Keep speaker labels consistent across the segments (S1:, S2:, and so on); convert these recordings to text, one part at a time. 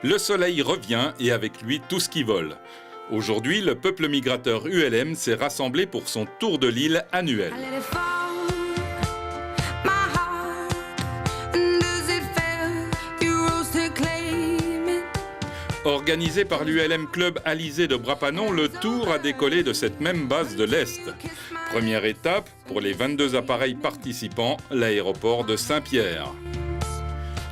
S1: Le soleil revient et avec lui tout ce qui vole. Aujourd'hui, le peuple migrateur ULM s'est rassemblé pour son tour de l'île annuel. Organisé par l'ULM Club Alizé de Brapanon, le tour a décollé de cette même base de l'Est. Première étape, pour les 22 appareils participants, l'aéroport de Saint-Pierre.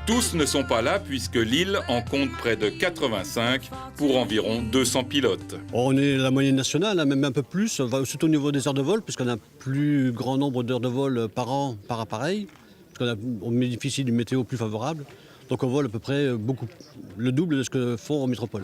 S1: Tous ne sont pas là puisque l'île en compte près de 85 pour environ 200 pilotes.
S2: On est la moyenne nationale, même un peu plus, surtout au niveau des heures de vol, puisqu'on a un plus grand nombre d'heures de vol par an par appareil, puisqu'on bénéficie d'une météo plus favorable. Donc on vole à peu près le double de ce que font en métropole.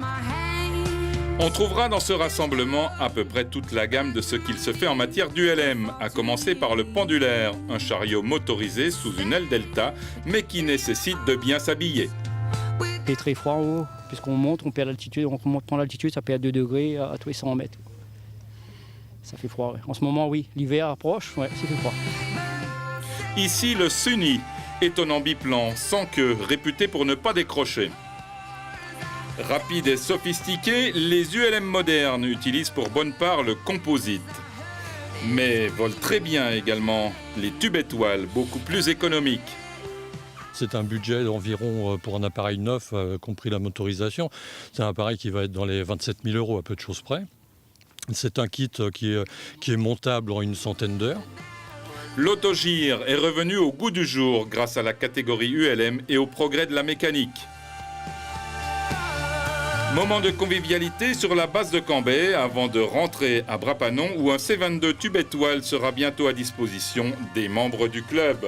S1: On trouvera dans ce rassemblement à peu près toute la gamme de ce qu'il se fait en matière d'ULM, à commencer par le pendulaire, un chariot motorisé sous une aile delta, mais qui nécessite de bien s'habiller.
S3: Il est très froid en haut, puisqu'on monte, on perd l'altitude, on monte en altitude, ça peut être à 2 degrés à tous les 100 mètres. Ça fait froid, ouais. En ce moment, oui, l'hiver approche, ouais, ça fait froid.
S1: Ici, le Sunny, étonnant biplan, sans queue, réputé pour ne pas décrocher. Rapide et sophistiqué, les ULM modernes utilisent pour bonne part le composite. Mais volent très bien également les tubes étoiles, beaucoup plus économiques.
S4: C'est un budget d'environ, pour un appareil neuf, compris la motorisation, c'est un appareil qui va être dans les 27 000 € à peu de choses près. C'est un kit qui est montable en une centaine d'heures.
S1: L'autogire est revenu au goût du jour grâce à la catégorie ULM et au progrès de la mécanique. Moment de convivialité sur la base de Cambrai avant de rentrer à Brapanon où un C22 tube étoile sera bientôt à disposition des membres du club.